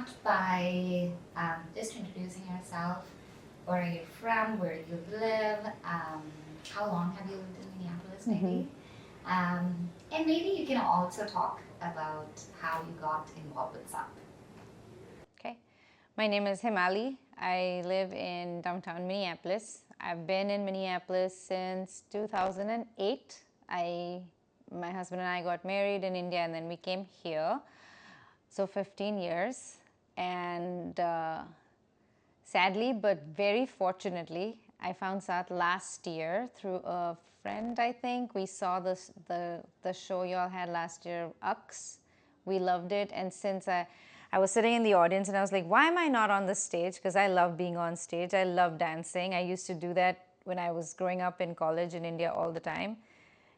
start by just introducing yourself. Where are you from? Where you live? How long have you lived in Minneapolis, maybe? And maybe you can also talk about how you got involved with Saath. Okay. My name is Himali. I live in downtown Minneapolis. I've been in Minneapolis since 2008. My husband and I got married in India and then we came here. So 15 years. And sadly, but very fortunately, I found Saath last year through a friend, I think. We saw the show you all had last year, Ux. We loved it. And since I was sitting in the audience and I was like, why am I not on the stage? Because I love being on stage. I love dancing. I used to do that when I was growing up in college in India all the time.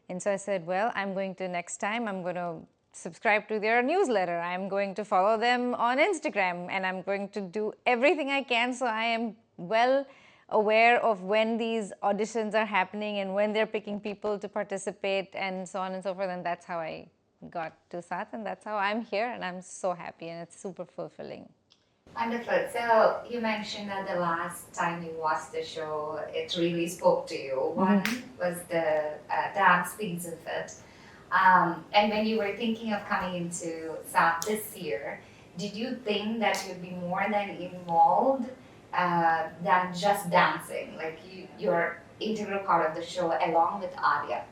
And so I said, well, next time, I'm going to subscribe to their newsletter. I'm going to follow them on Instagram and I'm going to do everything I can so I am well aware of when these auditions are happening and when they're picking people to participate and so on and so forth. And that's how I got to Saath and that's how I'm here and I'm so happy and it's super fulfilling. Wonderful. So you mentioned that the last time you watched the show, it really spoke to you. One was the dance piece of it. And when you were thinking of coming into Saath this year, did you think that you'd be more than involved than just dancing? Like you're integral part of the show along with Arya,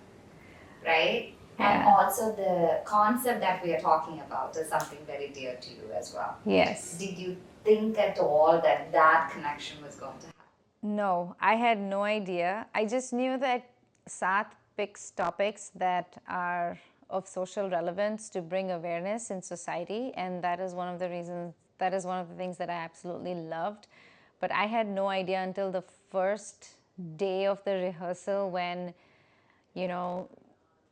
right? Yeah. And also the concept that we are talking about is something very dear to you as well. Yes. Did you think at all that that connection was going to happen? No, I had no idea. I just knew that Saath picks topics that are of social relevance to bring awareness in society, and that is one of the things that I absolutely loved. But I had no idea until the first day of the rehearsal when,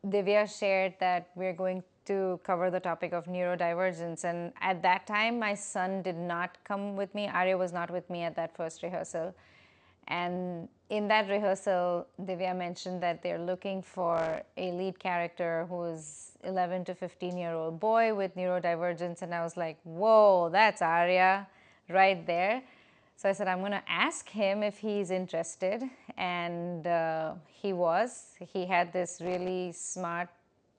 Divya shared that we're going to cover the topic of neurodivergence. And at that time, my son did not come with me. Arya was not with me at that first rehearsal. And in that rehearsal, Divya mentioned that they're looking for a lead character who is 11 to 15-year-old boy with neurodivergence. And I was like, whoa, that's Arya right there. So I said, I'm going to ask him if he's interested. And he was. He had this really smart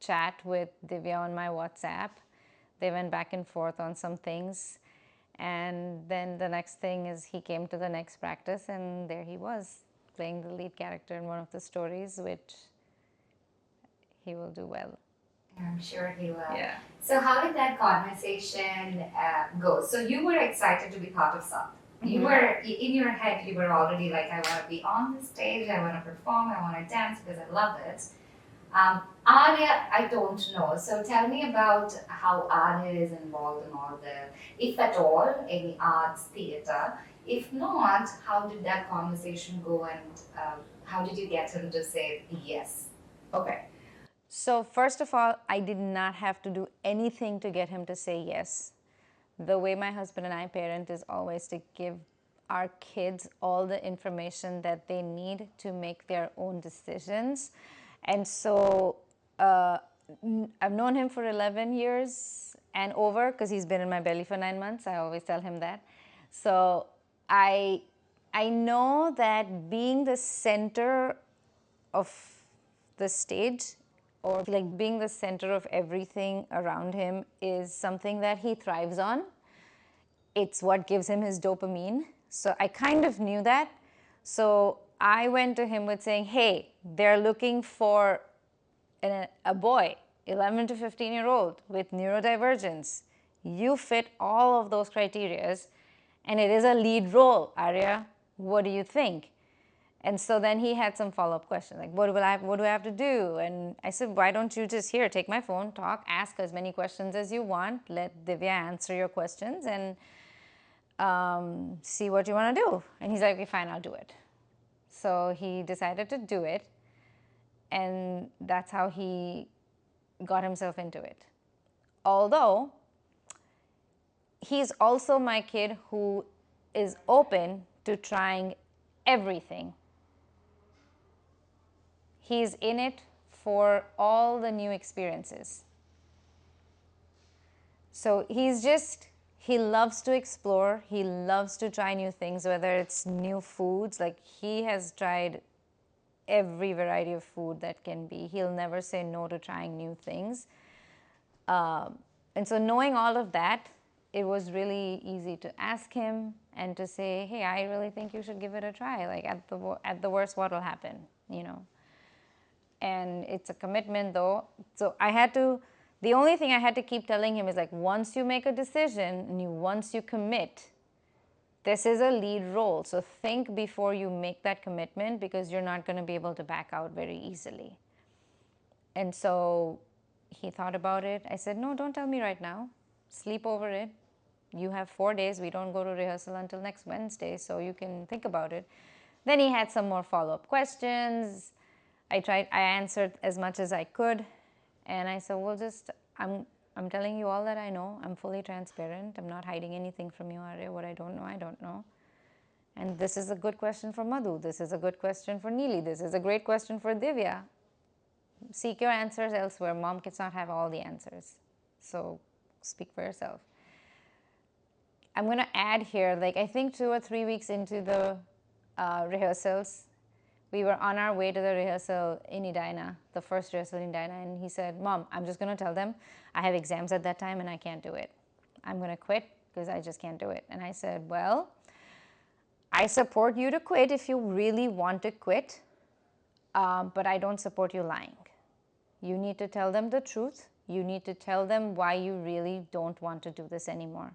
chat with Divya on my WhatsApp. They went back and forth on some things. And then the next thing is he came to the next practice and there he was, playing the lead character in one of the stories, which he will do well. I'm sure he will. Yeah. So how did that conversation go? So you were excited to be part of Saath. You were, in your head, you were already like, I want to be on the stage, I want to perform, I want to dance because I love it. Arya, I don't know. So tell me about how Arya is involved in all the, if at all, any arts, theatre. If not, how did that conversation go and how did you get him to say yes? Okay. So first of all, I did not have to do anything to get him to say yes. The way my husband and I parent is always to give our kids all the information that they need to make their own decisions. And so I've known him for 11 years and over because he's been in my belly for 9 months. I always tell him that. So I know that being the center of the stage or like being the center of everything around him is something that he thrives on. It's what gives him his dopamine. So I kind of knew that. So I went to him with saying, hey, they're looking for a boy, 11 to 15-year-old with neurodivergence. You fit all of those criterias and it is a lead role, Arya. What do you think? And so then he had some follow-up questions, like, what do I have to do? And I said, why don't you just take my phone, talk, ask as many questions as you want, let Divya answer your questions and see what you want to do. And he's like, okay, fine, I'll do it. So he decided to do it. And that's how he got himself into it. Although, he's also my kid who is open to trying everything. He's in it for all the new experiences. So he's he loves to explore. He loves to try new things, whether it's new foods. Like, he has tried every variety of food that can be. He'll never say no to trying new things. And so knowing all of that, it was really easy to ask him and to say, hey, I really think you should give it a try. Like, at the worst, what will happen, you know? And it's a commitment, though. So the only thing I had to keep telling him is, like, once you make a decision and once you commit, this is a lead role. So think before you make that commitment, because you're not going to be able to back out very easily. And so he thought about it. I said, no, don't tell me right now. Sleep over it. You have 4 days. We don't go to rehearsal until next Wednesday, so you can think about it. Then he had some more follow-up questions. I answered as much as I could. And I said, well, I'm telling you all that I know. I'm fully transparent. I'm not hiding anything from you, Arya. What I don't know, I don't know. And this is a good question for Madhu. This is a good question for Neeli. This is a great question for Divya. Seek your answers elsewhere. Mom cannot have all the answers. So speak for yourself. I'm going to add here, like, I think 2 or 3 weeks into the rehearsals, we were on our way to the rehearsal in Edina, the first rehearsal in Edina, and he said, Mom, I'm just going to tell them I have exams at that time and I can't do it. I'm going to quit because I just can't do it. And I said, well, I support you to quit if you really want to quit, but I don't support you lying. You need to tell them the truth. You need to tell them why you really don't want to do this anymore.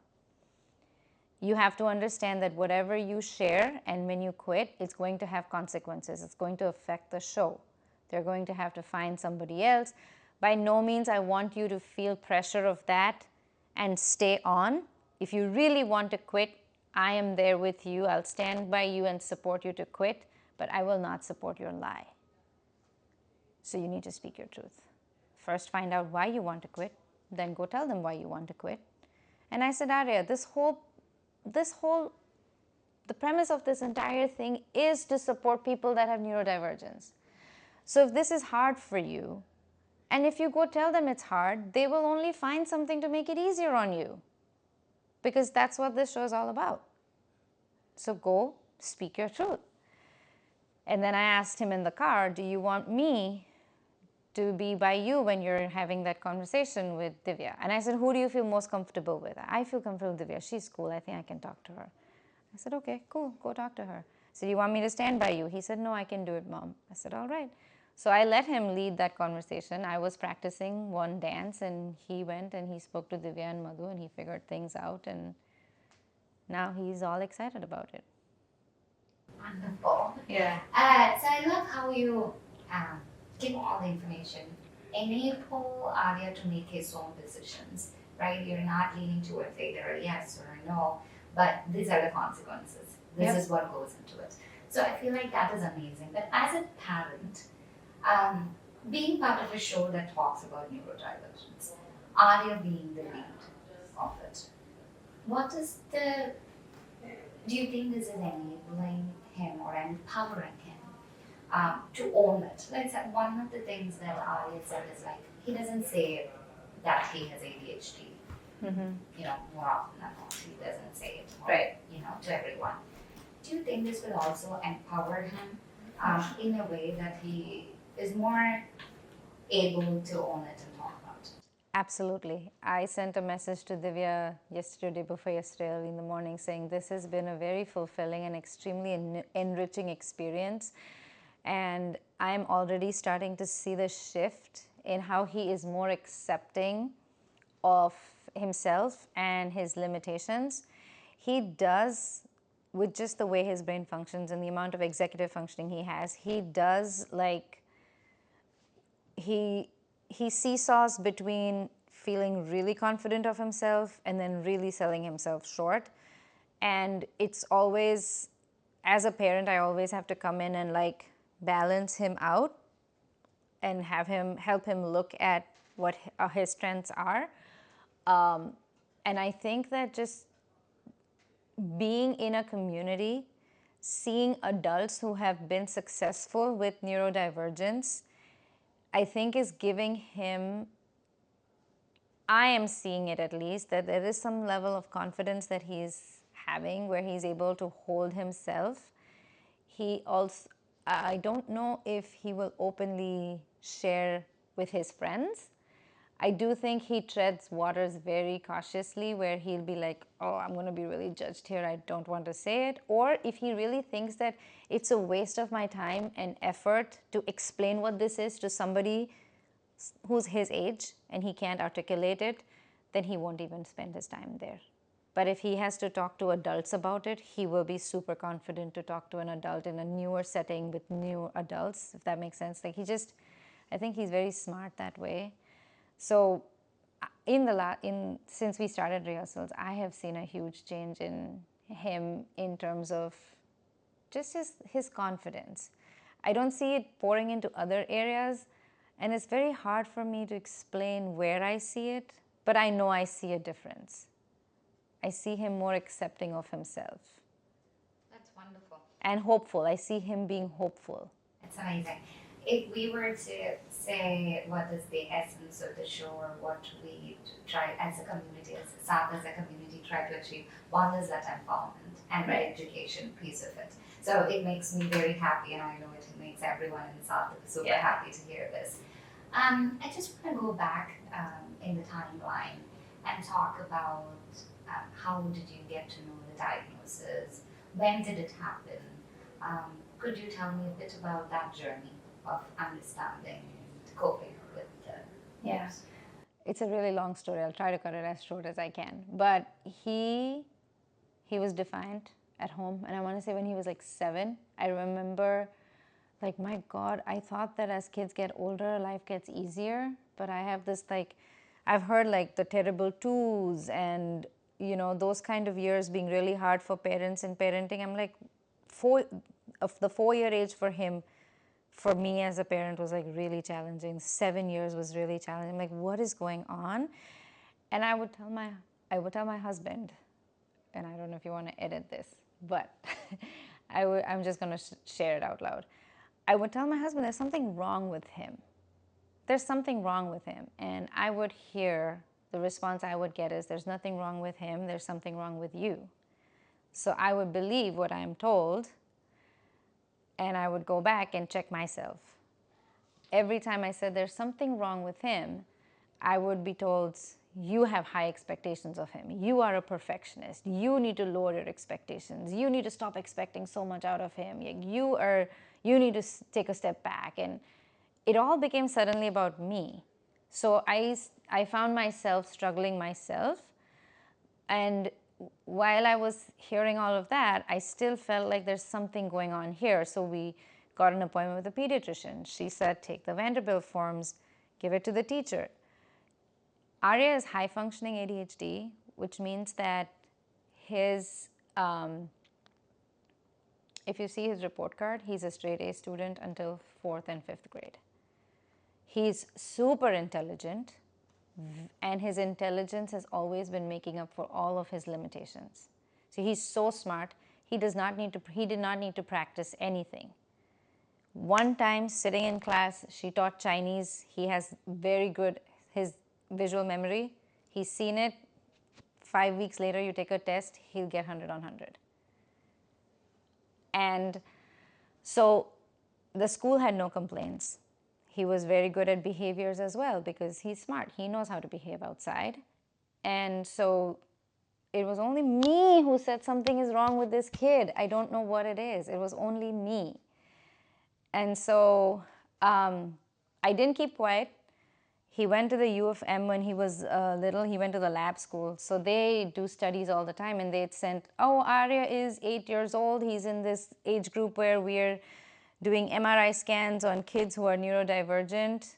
You have to understand that whatever you share and when you quit, it's going to have consequences. It's going to affect the show. They're going to have to find somebody else. By no means I want you to feel pressure of that and stay on. If you really want to quit, I am there with you. I'll stand by you and support you to quit, but I will not support your lie. So you need to speak your truth. First, find out why you want to quit, then go tell them why you want to quit. And I said, Arya, the premise of this entire thing is to support people that have neurodivergence. So if this is hard for you, and if you go tell them it's hard, they will only find something to make it easier on you, because that's what this show is all about. So go speak your truth. And then I asked him in the car, do you want me to be by you when you're having that conversation with Divya? And I said, who do you feel most comfortable with? I feel comfortable with Divya. She's cool. I think I can talk to her. I said, okay, cool. Go talk to her. So do you want me to stand by you? He said, no, I can do it, Mom. I said, all right. So I let him lead that conversation. I was practicing one dance, and he went and he spoke to Divya and Madhu, and he figured things out, and now he's all excited about it. Wonderful. Yeah. So I love how you give all the information, enable Arya to make his own decisions, right? You're not leaning towards either a yes or a no, but these are the consequences. This is what goes into it. So I feel like that is amazing. But as a parent, being part of a show that talks about neurodivergence, Arya being the lead of it, do you think this is enabling him or empowering him to own it? Let's say one of the things that Arya said is, like, he doesn't say that he has ADHD. You know, more often than not, he doesn't say it, Right. You know, to everyone. Do you think this will also empower him in a way that he is more able to own it and talk about it? Absolutely. I sent a message to Divya yesterday, before yesterday, early in the morning, saying this has been a very fulfilling and extremely enriching experience. And I'm already starting to see the shift in how he is more accepting of himself and his limitations. He does, with just the way his brain functions and the amount of executive functioning he has, he does, like, he seesaws between feeling really confident of himself and then really selling himself short. And it's always, as a parent, I always have to come in and, like, balance him out and help him look at what his strengths are. And I think that just being in a community, seeing adults who have been successful with neurodivergence, I think is giving him I am seeing it at least, that there is some level of confidence that he's having where he's able to hold himself. He also, I don't know if he will openly share with his friends. I do think he treads waters very cautiously where he'll be like, oh, I'm going to be really judged here. I don't want to say it. Or if he really thinks that it's a waste of my time and effort to explain what this is to somebody who's his age and he can't articulate it, then he won't even spend his time there. But if he has to talk to adults about it, he will be super confident to talk to an adult in a newer setting with new adults, if that makes sense. Like I think he's very smart that way. So since we started rehearsals, I have seen a huge change in him in terms of just his confidence. I don't see it pouring into other areas, and it's very hard for me to explain where I see it, but I know I see a difference. I see him more accepting of himself. That's wonderful. And hopeful. I see him being hopeful. It's amazing. If we were to say what is the essence of the show or what we try as a community, as Saath as a community try to achieve, one is that empowerment and the education piece of it. So it makes me very happy, and I know it makes everyone in Saath super happy to hear this. I just want to go back in the timeline and talk about how did you get to know the diagnosis? When did it happen? Could you tell me a bit about that journey of understanding and coping with the Yes. It's a really long story. I'll try to cut it as short as I can. But he was defiant at home, and I want to say when he was like 7, I remember like, my God, I thought that as kids get older, life gets easier. But I have this like, I've heard like the terrible twos and, you know, those kind of years being really hard for parents and parenting. I'm like, the 4-year age for him, for me as a parent, was like really challenging. 7 years was really challenging. I'm like, what is going on? And I would tell my husband, and I don't know if you want to edit this, but I'm just going to share it out loud. I would tell my husband there's something wrong with him. There's something wrong with him. And I would hear, the response I would get is, there's nothing wrong with him, there's something wrong with you. So I would believe what I'm told, and I would go back and check myself. Every time I said there's something wrong with him, I would be told, you have high expectations of him. You are a perfectionist. You need to lower your expectations. You need to stop expecting so much out of him. You need to take a step back. And it all became suddenly about me. So I found myself struggling myself. And while I was hearing all of that, I still felt like there's something going on here. So we got an appointment with a pediatrician. She said, take the Vanderbilt forms, give it to the teacher. Arya is high-functioning ADHD, which means that his, if you see his report card, he's a straight A student until 4th and 5th grade. He's super intelligent, and his intelligence has always been making up for all of his limitations. So he's so smart, he did not need to practice anything. One time, sitting in class, she taught Chinese. He has very good, his visual memory. He's seen it. 5 weeks later, you take a test, he'll get 100 on 100. And so the school had no complaints. He was very good at behaviors as well because he's smart. He knows how to behave outside. And so it was only me who said something is wrong with this kid. I don't know what it is. It was only me. And so I didn't keep quiet. He went to the U of M when he was little. He went to the lab school. So they do studies all the time, and they'd sent, oh, Arya is 8 years old. He's in this age group where we're doing MRI scans on kids who are neurodivergent.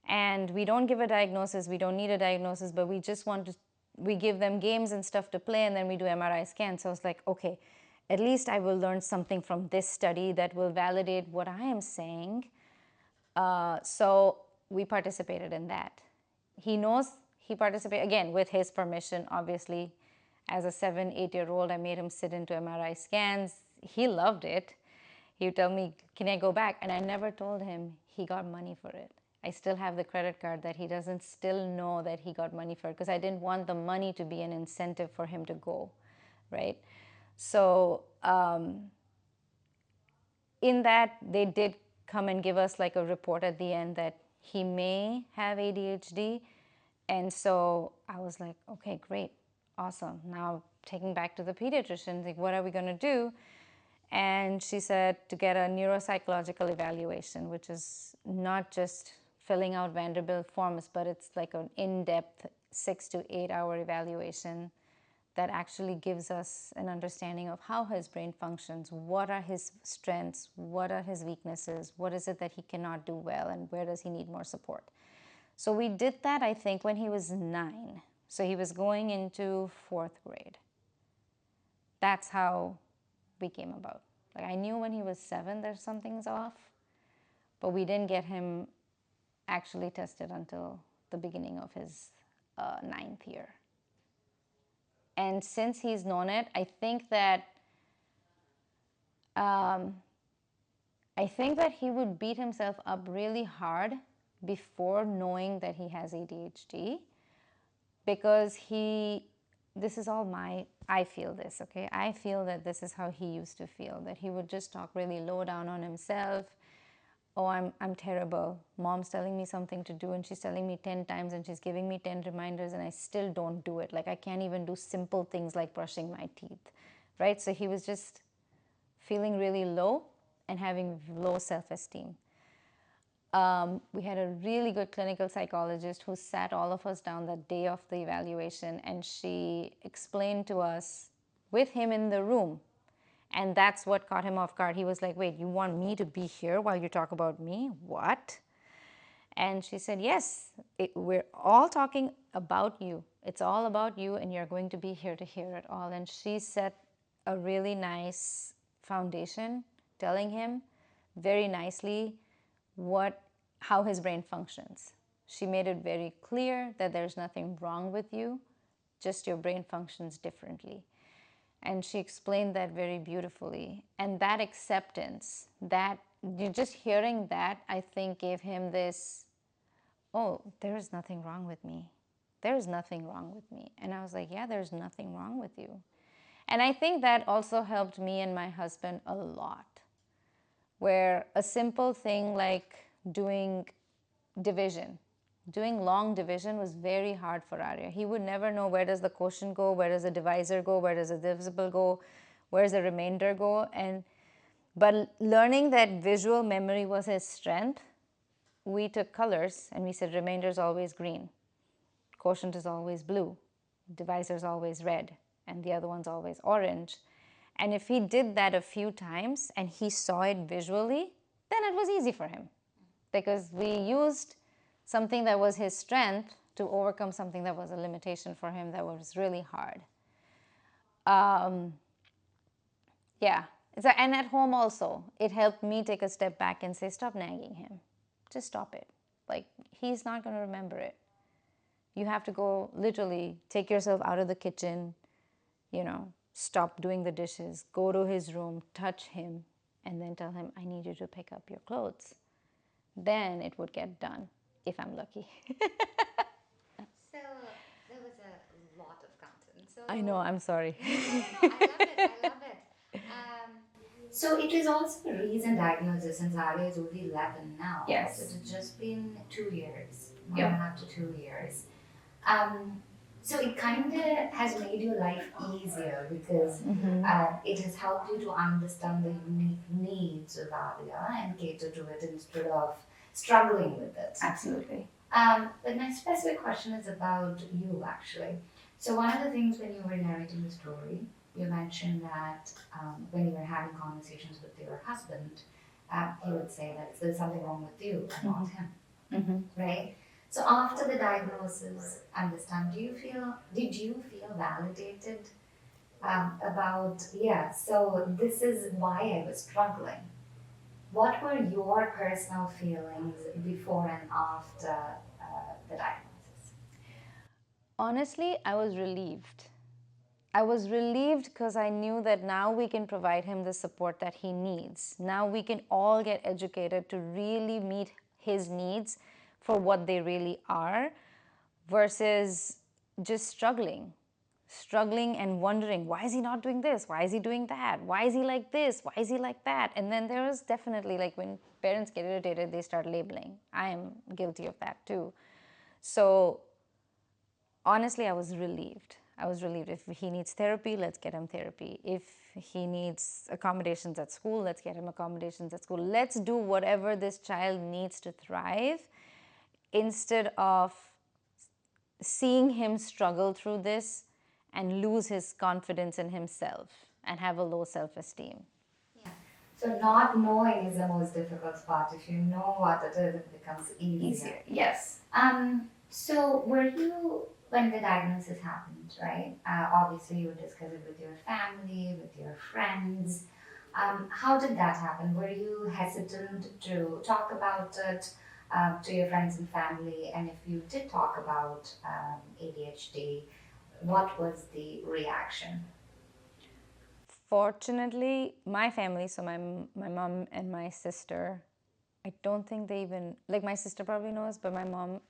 And we don't give a diagnosis. We don't need a diagnosis, but we just we give them games and stuff to play, and then we do MRI scans. So I was like, okay, at least I will learn something from this study that will validate what I am saying. So we participated in that. He knows he participated, again, with his permission, obviously. As a 7, 8-year-old, I made him sit into MRI scans. He loved it. He would tell me, can I go back? And I never told him he got money for it. I still have the credit card that he doesn't still know that he got money for it, because I didn't want the money to be an incentive for him to go, right? So in that, they did come and give us like a report at the end that he may have ADHD. And so I was like, okay, great, awesome. Now taking back to the pediatrician, like, what are we going to do? And she said to get a neuropsychological evaluation, which is not just filling out Vanderbilt forms, but it's like an in-depth 6 to 8 hour evaluation that actually gives us an understanding of how his brain functions, what are his strengths, what are his weaknesses, what is it that he cannot do well, and where does he need more support. So we did that, I think, when he was 9. So he was going into 4th grade. That's how we came about. Like, I knew when he was 7 there's something's off, but we didn't get him actually tested until the beginning of his 9th year. And since he's known it, I think that he would beat himself up really hard before knowing that he has ADHD, because this is all I feel this, okay? I feel that this is how he used to feel, that he would just talk really low down on himself. Oh, I'm terrible. Mom's telling me something to do and she's telling me 10 times and she's giving me 10 reminders and I still don't do it. Like, I can't even do simple things like brushing my teeth, right? So he was just feeling really low and having low self-esteem. We had a really good clinical psychologist who sat all of us down that day of the evaluation, and she explained to us with him in the room. And that's what caught him off guard. He was like, wait, you want me to be here while you talk about me? What? And she said, yes, we're all talking about you. It's all about you, and you're going to be here to hear it all. And she set a really nice foundation, telling him very nicely how his brain functions. She made it very clear that there's nothing wrong with you, just your brain functions differently. And she explained that very beautifully. And that acceptance, that just hearing that, I think gave him this, oh, there is nothing wrong with me. There is nothing wrong with me. And I was like, yeah, there's nothing wrong with you. And I think that also helped me and my husband a lot, where a simple thing like doing long division was very hard for Arya. He would never know, where does the quotient go, where does the divisor go, where does the divisible go, where does the remainder go. But learning that visual memory was his strength, we took colors and we said remainder is always green, quotient is always blue, divisor is always red, and the other one's always orange. And if he did that a few times and he saw it visually, then it was easy for him, because we used something that was his strength to overcome something that was a limitation for him that was really hard. Yeah. And at home also, it helped me take a step back and say, stop nagging him. Just stop it. Like, he's not going to remember it. You have to go, literally, take yourself out of the kitchen, stop doing the dishes, go to his room, touch him, and then tell him, I need you to pick up your clothes. Then it would get done, if I'm lucky. So there was a lot of content. So I know, I'm sorry. No, I love it. I love it. So it is also a recent diagnosis, since Arya is only 11 now. Yes. So it's just been 2 years, one Yep. and a half to 2 years. So it kind of has made your life easier, because it has helped you to understand the unique needs of Arya and cater to it instead of struggling with it. Absolutely. But my specific question is about you, actually. So one of the things when you were narrating the story, you mentioned that when you were having conversations with your husband, he would say that there's something wrong with you and not him, right? So after the diagnosis, did you feel validated about, so this is why I was struggling? What were your personal feelings before and after the diagnosis? Honestly, I was relieved. I was relieved because I knew that now we can provide him the support that he needs. Now we can all get educated to really meet his needs for what they really are, versus just struggling and wondering, why is he not doing this? Why is he doing that? Why is he like this? Why is he like that? And then there is definitely, like, when parents get irritated, they start labeling. I am guilty of that too. So honestly, I was relieved. If he needs therapy, let's get him therapy. If he needs accommodations at school, let's get him accommodations at school. Let's do whatever this child needs to thrive, instead of seeing him struggle through this and lose his confidence in himself and have a low self-esteem. Yeah. So not knowing is the most difficult part. If you know what it is, it becomes easier. Yes. So were you, when the diagnosis happened, right? Obviously you would discuss it with your family, with your friends. How did that happen? Were you hesitant to talk about it to your friends and family? And if you did talk about ADHD, what was the reaction? Fortunately, my family, so my mom and my sister, I don't think they even, like, my sister probably knows, but my mom,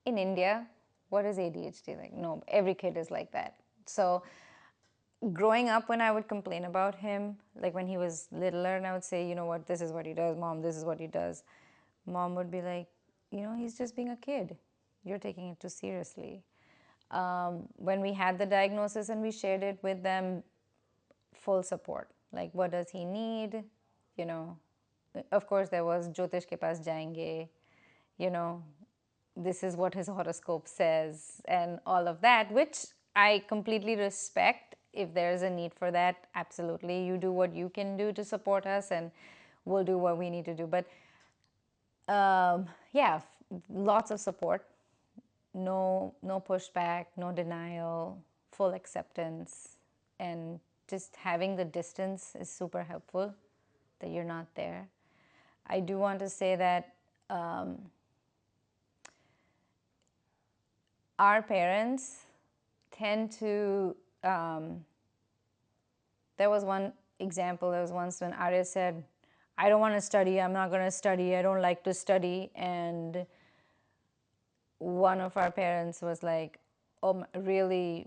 in India, what is ADHD? Like, no, every kid is like that. So growing up, when I would complain about him, like when he was littler, and I would say, you know what, this is what he does, Mom, this is what he does. Mom would be like, you know, he's just being a kid. You're taking it too seriously. When we had the diagnosis and we shared it with them, full support. Like, what does he need? You know, of course, there was Jyotish ke paas jayenge, you know, this is what his horoscope says, and all of that, which I completely respect. If there's a need for that, absolutely. You do what you can do to support us, and we'll do what we need to do. But yeah, lots of support. No pushback, no denial, full acceptance. And just having the distance is super helpful, that you're not there. I do want to say that our parents tend to, there was one example, there was once when Arya said, I don't want to study, I'm not going to study, I don't like to study. And one of our parents was like, oh, really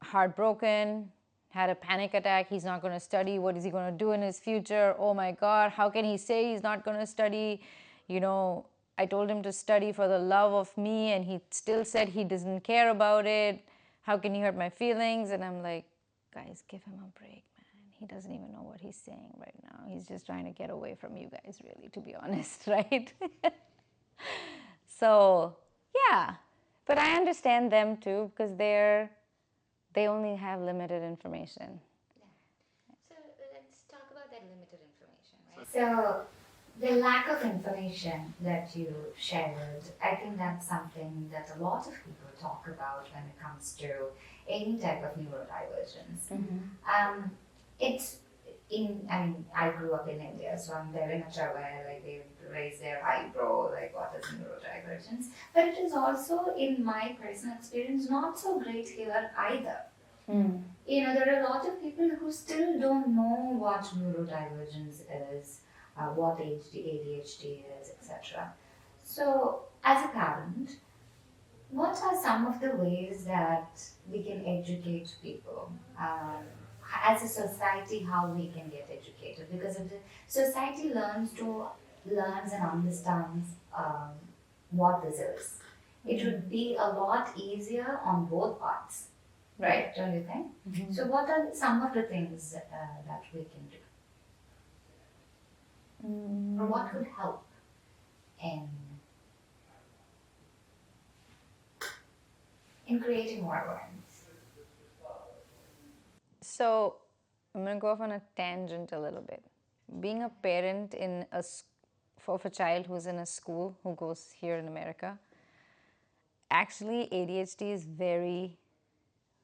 heartbroken, had a panic attack, he's not going to study, what is he going to do in his future? Oh my God, how can he say he's not going to study? You know, I told him to study for the love of me, and he still said he doesn't care about it. How can he hurt my feelings? And I'm like, guys, give him a break, man. He doesn't even know what he's saying right now. He's just trying to get away from you guys, really, to be honest, right? So, yeah. But I understand them too, because they only have limited information. So let's talk about that limited information, right? So the lack of information that you shared, I think that's something that a lot of people talk about when it comes to any type of neurodivergence. It's I mean, I grew up in India, so I'm very much aware, like they raise their eyebrow, like what is neurodivergence. But it is also, in my personal experience, not so great here either. You know, there are a lot of people who still don't know what neurodivergence is, what ADHD is, etc. So, as a parent, what are some of the ways that we can educate people? As a society, how we can get educated? Because if the society learns and understands what this is, it would be a lot easier on both parts. Right, don't you think? So what are some of the things that we can do? Or what could help in creating more awareness? So I'm going to go off on a tangent a little bit. Being a parent of a child who's in a school who goes here in America, actually ADHD is very,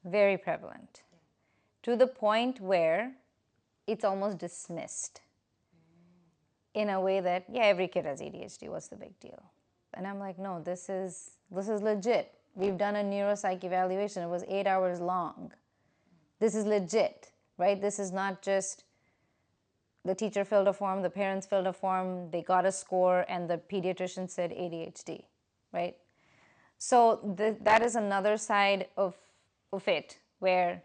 very prevalent, to the point where it's almost dismissed in a way that, yeah, every kid has ADHD, what's the big deal? And I'm like, no, this is legit. We've done a neuropsych evaluation, it was 8 hours long. This is legit, right? This is not just the teacher filled a form, the parents filled a form, they got a score, and the pediatrician said ADHD. right? So that is another side of it, where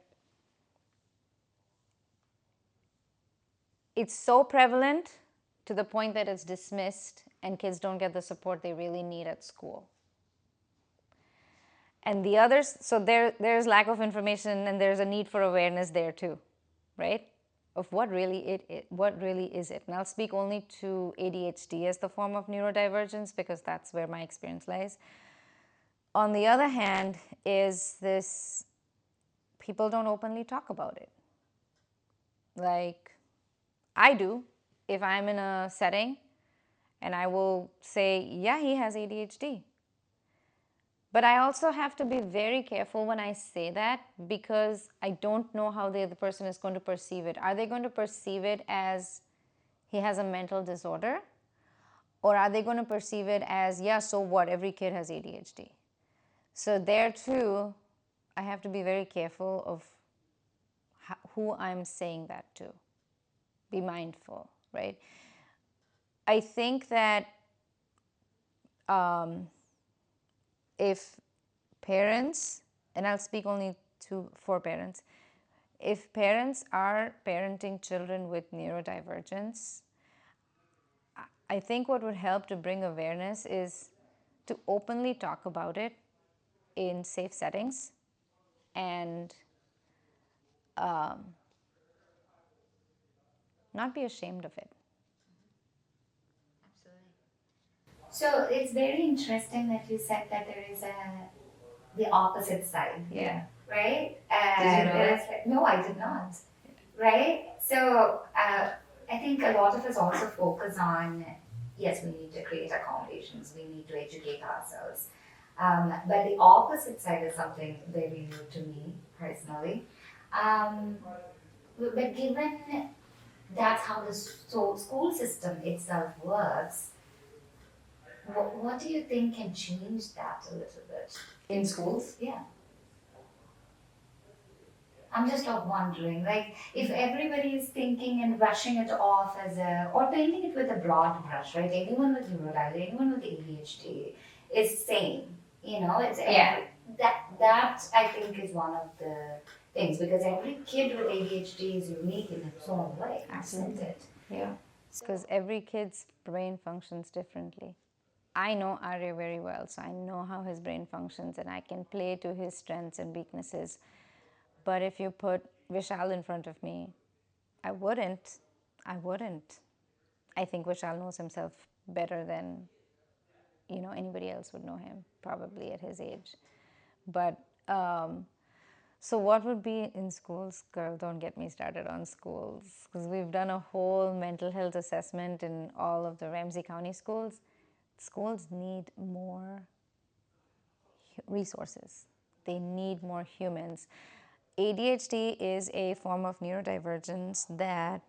it's so prevalent to the point that it's dismissed and kids don't get the support they really need at school. And the others, so there's lack of information and there's a need for awareness there too, right? Of what really is it. And I'll speak only to ADHD as the form of neurodivergence because that's where my experience lies. On the other hand, is this people don't openly talk about it. Like I do, if I'm in a setting and I will say, yeah, he has ADHD. But I also have to be very careful when I say that because I don't know how the other person is going to perceive it. Are they going to perceive it as he has a mental disorder? Or are they going to perceive it as, yeah, so what? Every kid has ADHD. So there too, I have to be very careful of who I'm saying that to. Be mindful, right? I think that if parents, and I'll speak only for parents, if parents are parenting children with neurodivergence, I think what would help to bring awareness is to openly talk about it in safe settings and not be ashamed of it. So it's very interesting that you said that there is the opposite side. Yeah. Right? Did you know that? No, I did not. Right? So I think a lot of us also focus on, yes, we need to create accommodations, we need to educate ourselves. But the opposite side is something very new to me personally. But given that's how the school system itself works, what do you think can change that a little bit? In schools? Yeah. I'm just wondering, like, if everybody is thinking and brushing it off as or painting it with a broad brush, right? Anyone with neurodivergence, anyone with ADHD is same. It's that I think is one of the things because every kid with ADHD is unique in its own way, isn't it? Yeah. Because every kid's brain functions differently. I know Arya very well, so I know how his brain functions and I can play to his strengths and weaknesses. But if you put Vishal in front of me, I wouldn't. I think Vishal knows himself better than anybody else would know him, probably at his age. But so what would be in schools? Girl, don't get me started on schools because we've done a whole mental health assessment in all of the Ramsey County schools. Schools need more resources. They need more humans. ADHD is a form of neurodivergence that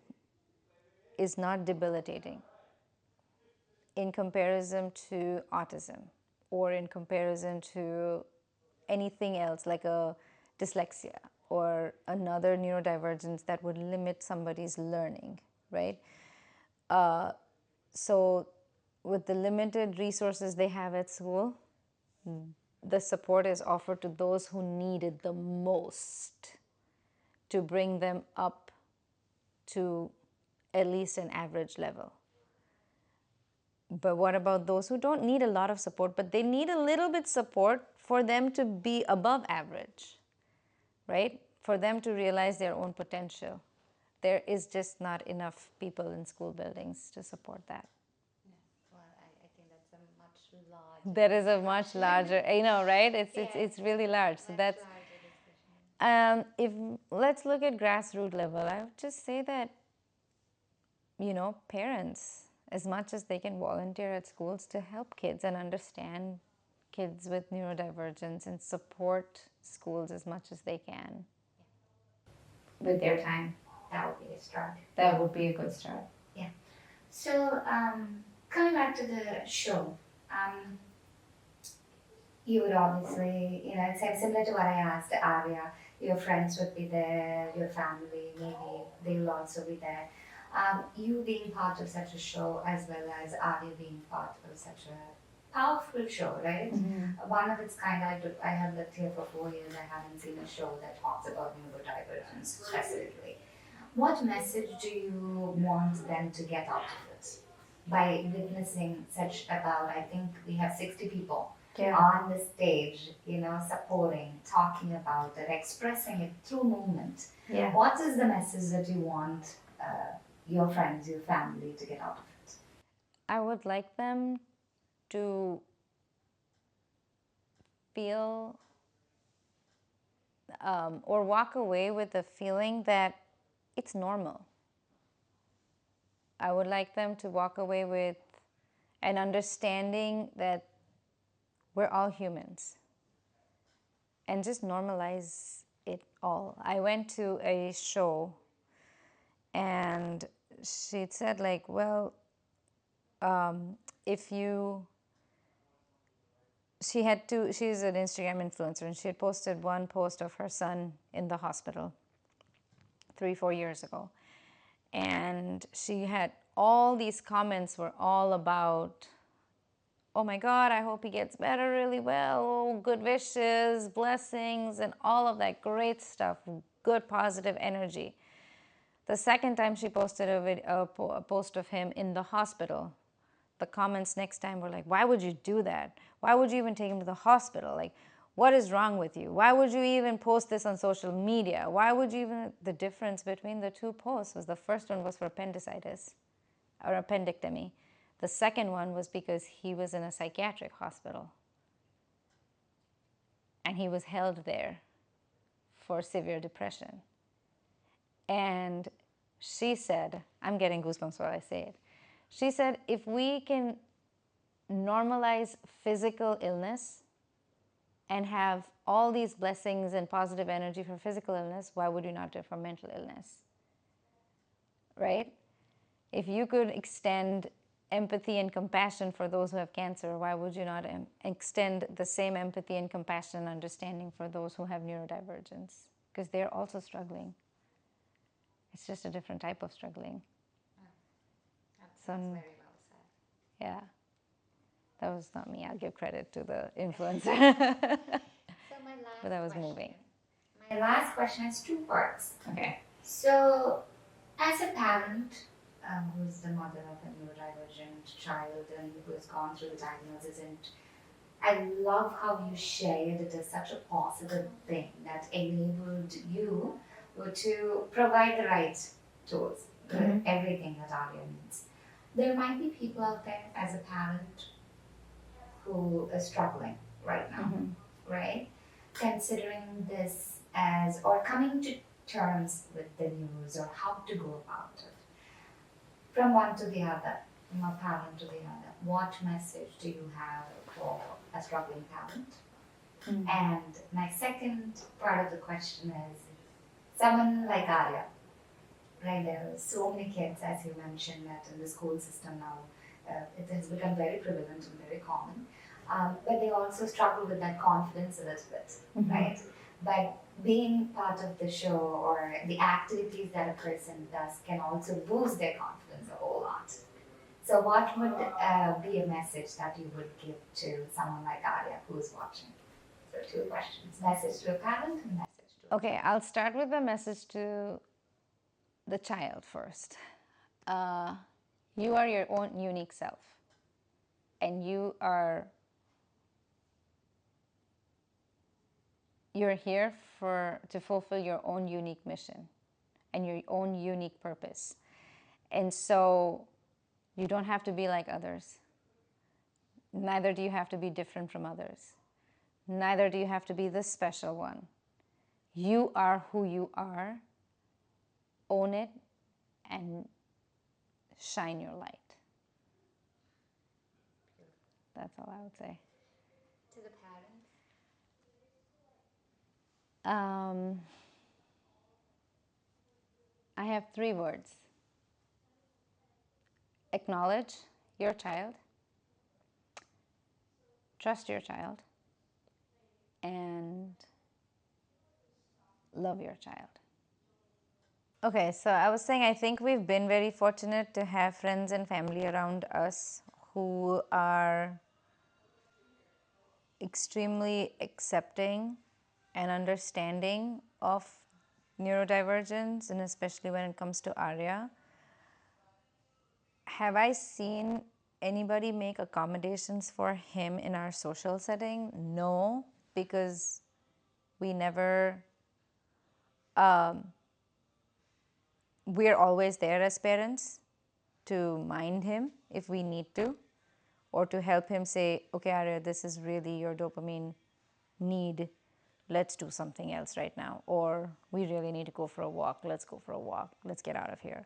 is not debilitating in comparison to autism or in comparison to anything else like a dyslexia or another neurodivergence that would limit somebody's learning, right? So with the limited resources they have at school, the support is offered to those who need it the most to bring them up to at least an average level. But what about those who don't need a lot of support, but they need a little bit support for them to be above average, right? For them to realize their own potential. There is just not enough people in school buildings to support that. Well, I think that's a much larger. That is a much larger, right? It's really large. So that's. If let's look at grassroots level, I would just say that parents, as much as they can volunteer at schools to help kids and understand kids with neurodivergence and support schools as much as they can. With their time, that would be a start. That would be a good start. Yeah. So, coming back to the show, you would obviously, it's similar to what I asked Arya. Your friends would be there, your family, maybe they'll also be there. You being part of such a show as well as Arya being part of such a powerful show, right? One of its kind. I have lived here for 4 years. I haven't seen a show that talks about neurodivergence specifically. What message do you want them to get out of it by witnessing such about? I think we have 60 people on the stage, supporting, talking about it, expressing it through movement. What is the message that you want your friends, your family to get out of it? I would like them to feel or walk away with the feeling that it's normal. I would like them to walk away with an understanding that we're all humans and just normalize it all. I went to a show and she said like, well, if you, she's an Instagram influencer and she had posted one post of her son in the hospital 3-4 years ago. And she had all these comments were all about, oh my God, I hope he gets better really well. Oh, good wishes, blessings, and all of that great stuff, good positive energy. The second time she posted a post of him in the hospital, the comments next time were like, why would you do that? Why would you even take him to the hospital? Like, what is wrong with you? Why would you even post this on social media? Why would you even... The difference between the two posts was the first one was for appendicitis or appendectomy. The second one was because he was in a psychiatric hospital and he was held there for severe depression. And she said, I'm getting goosebumps while I say it. She said, if we can normalize physical illness and have all these blessings and positive energy for physical illness, why would you not do it for mental illness? Right? If you could extend empathy and compassion for those who have cancer, why would you not extend the same empathy and compassion and understanding for those who have neurodivergence? Because they're also struggling. It's just a different type of struggling. That's very well said. Yeah. That was not me. I'll give credit to the influencer. So my last But that was question. moving. My last question has 2 parts. Okay. So, as a parent who's the mother of a neurodivergent child and who has gone through the diagnosis, and I love how you shared it as such a positive thing that enabled you to provide the right tools, everything that Arya needs. There might be people out there as a parent who is struggling right now, right? Considering this as, or coming to terms with the news or how to go about it. From one to the other, from a parent to the other, what message do you have for a struggling parent? And my second part of the question is, someone like Arya, right? There are so many kids, as you mentioned, that in the school system now, it has become very prevalent and very common. But they also struggle with that confidence a little bit, right? But being part of the show or the activities that a person does can also boost their confidence a whole lot. So what would be a message that you would give to someone like Arya who's watching? So 2 questions. Message to a parent and message to a Okay, I'll start with the message to the child first. You are your own unique self. And you're here to fulfill your own unique mission and your own unique purpose. And so you don't have to be like others. Neither do you have to be different from others. Neither do you have to be the special one. You are who you are. Own it and shine your light. That's all I would say. To the parents? I have 3 words. Acknowledge your child, trust your child, and love your child. Okay, so I was saying I think we've been very fortunate to have friends and family around us who are extremely accepting and understanding of neurodivergence, and especially when it comes to Arya. Have I seen anybody make accommodations for him in our social setting? No, because we never, we're always there as parents to mind him if we need to, or to help him say, okay, Arya, this is really your dopamine need. Let's do something else right now. Or we really need to go for a walk. Let's go for a walk. Let's get out of here.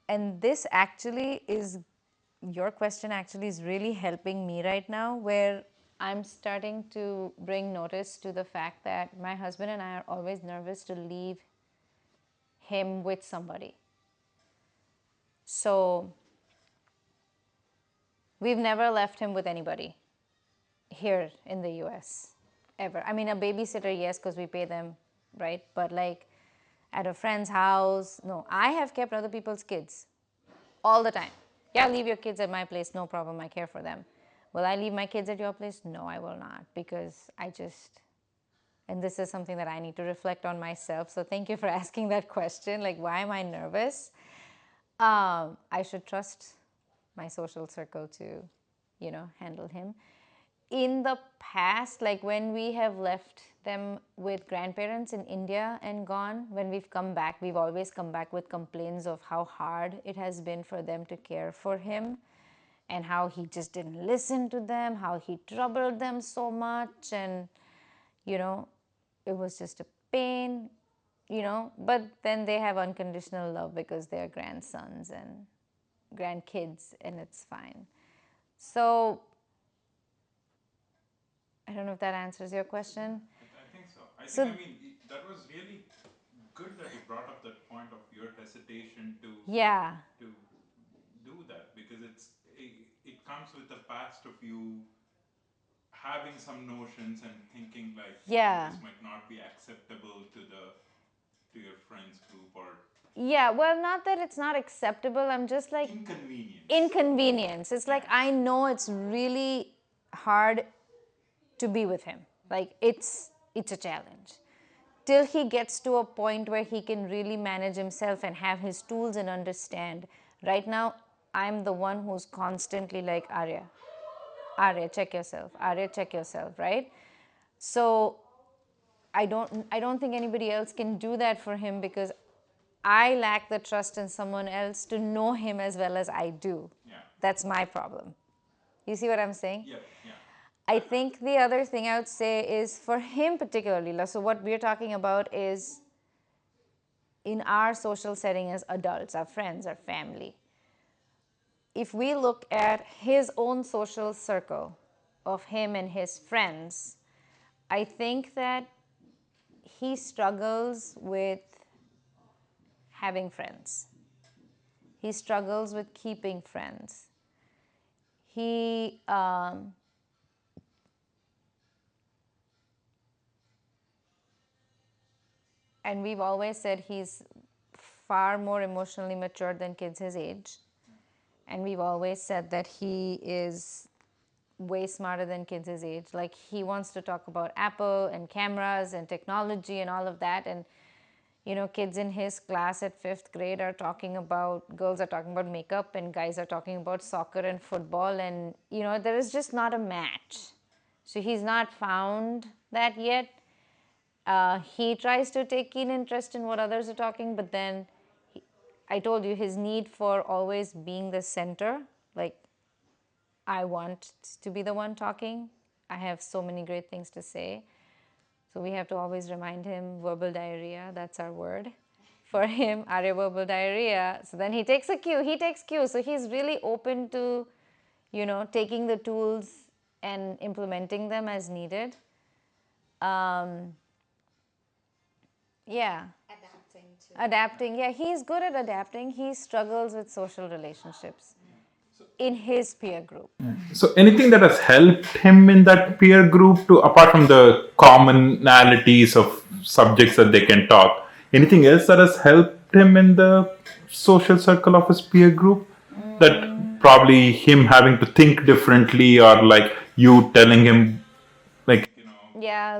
And this actually is, your question actually is really helping me right now, where I'm starting to bring notice to the fact that my husband and I are always nervous to leave him with somebody. So we've never left him with anybody here in the US, ever. I mean, a babysitter, yes, because we pay them, right? But like at a friend's house, no. I have kept other people's kids all the time. Yeah, leave your kids at my place, no problem, I care for them. Will I leave my kids at your place? No, I will not, because and this is something that I need to reflect on myself. So thank you for asking that question. Like, why am I nervous? I should trust my social circle to, handle him. In the past, like when we have left them with grandparents in India and gone, when we've come back, we've always come back with complaints of how hard it has been for them to care for him, and how he just didn't listen to them, how he troubled them so much, and it was just a pain, but then they have unconditional love because they're grandsons and grandkids, and it's fine. So I don't know if that answers your question. I think so. I mean, that was really good that you brought up that point of your hesitation to Yeah. to do that, because it comes with the past of you having some notions and thinking like, Yeah. this might not be acceptable to your friends group, or Yeah, well, not that it's not acceptable. I'm just like inconvenience. It's like I know it's really hard to be with him. Like it's a challenge. Till he gets to a point where he can really manage himself and have his tools and understand. Right now, I'm the one who's constantly like, Arya, check yourself. Arya, check yourself, right? So I don't think anybody else can do that for him, because I lack the trust in someone else to know him as well as I do. Yeah. That's my problem. You see what I'm saying? Yeah. Yeah. I think the other thing I would say is for him particularly, so what we're talking about is in our social setting as adults, our friends, our family. If we look at his own social circle of him and his friends, I think that he struggles with having friends. He struggles with keeping friends. He and we've always said he's far more emotionally mature than kids his age. And we've always said that he is way smarter than kids his age. Like, he wants to talk about Apple and cameras and technology and all of that. And, kids in his class at 5th grade are talking about, girls are talking about makeup, and guys are talking about soccer and football. And, there is just not a match. So he's not found that yet. He tries to take keen interest in what others are talking, but then I told you his need for always being the center, like, I want to be the one talking. I have so many great things to say. So we have to always remind him, verbal diarrhea, that's our word for him, Arya verbal diarrhea. So then he takes cue. So he's really open to, taking the tools and implementing them as needed. Yeah. Adapting. Yeah, he's good at adapting. He struggles with social relationships in his peer group. So anything that has helped him in that peer group, to apart from the commonalities of subjects that they can talk, anything else that has helped him in the social circle of his peer group that probably him having to think differently, or like you telling him, like, Yeah, uh,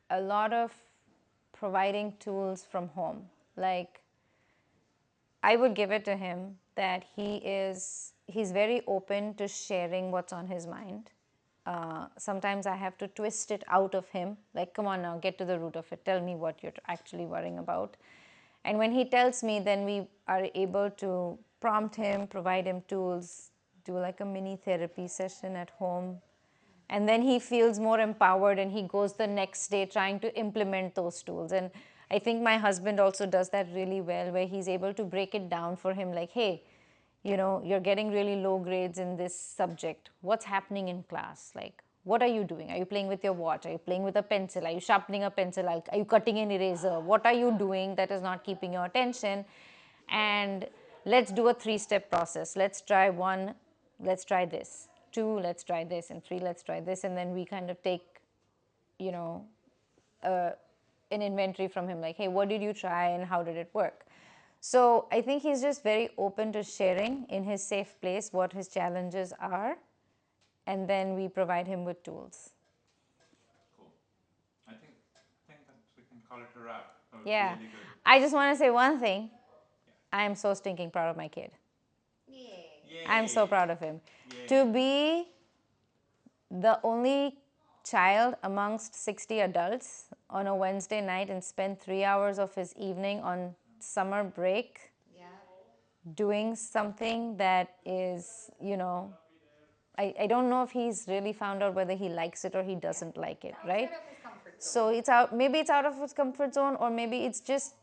a lot of providing tools from home. Like, I would give it to him that he's very open to sharing what's on his mind. Sometimes I have to twist it out of him, like, come on now, get to the root of it, tell me what you're actually worrying about. And when he tells me, then we are able to prompt him, provide him tools, do like a mini therapy session at home. And then he feels more empowered and he goes the next day trying to implement those tools. And I think my husband also does that really well, where he's able to break it down for him, like, hey, you're getting really low grades in this subject. What's happening in class? Like, what are you doing? Are you playing with your watch? Are you playing with a pencil? Are you sharpening a pencil? Are you cutting an eraser? What are you doing that is not keeping your attention? And let's do a 3-step process. Let's try 1, let's try this. 2, let's try this. And 3, let's try this. And then we kind of take, you know, an inventory from him, like, hey, what did you try and how did it work? So I think he's just very open to sharing in his safe place what his challenges are, and then we provide him with tools. cool. I think that we can call it a wrap. That was Yeah. really good. I just want to say one thing. I am so stinking proud of my kid. Yay. I'm so proud of him. Yay. To be the only child amongst 60 adults on a Wednesday night and spend 3 hours of his evening on summer break Yeah. doing something that is, I don't know if he's really found out whether he likes it or he doesn't like it, right? Outside of his comfort zone. So maybe it's out of his comfort zone, or maybe it's just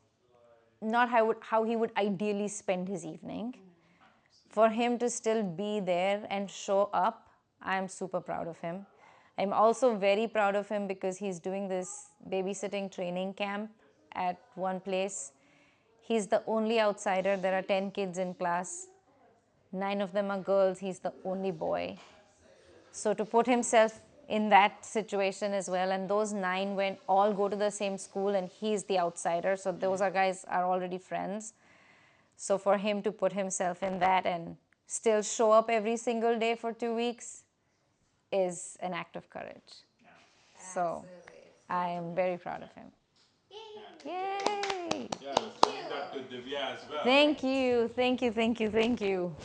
not how he would ideally spend his evening. For him to still be there and show up, I'm super proud of him. I'm also very proud of him because he's doing this babysitting training camp at one place. He's the only outsider. There are 10 kids in class. 9 of them are girls. He's the only boy. So to put himself in that situation as well, and those 9 went all go to the same school, and he's the outsider. So those guys are already friends. So for him to put himself in that and still show up every single day for 2 weeks is an act of courage. So I am very proud of him. Yay! Yeah, I was telling that to Divya as well. Thank you, thank you, thank you, thank you.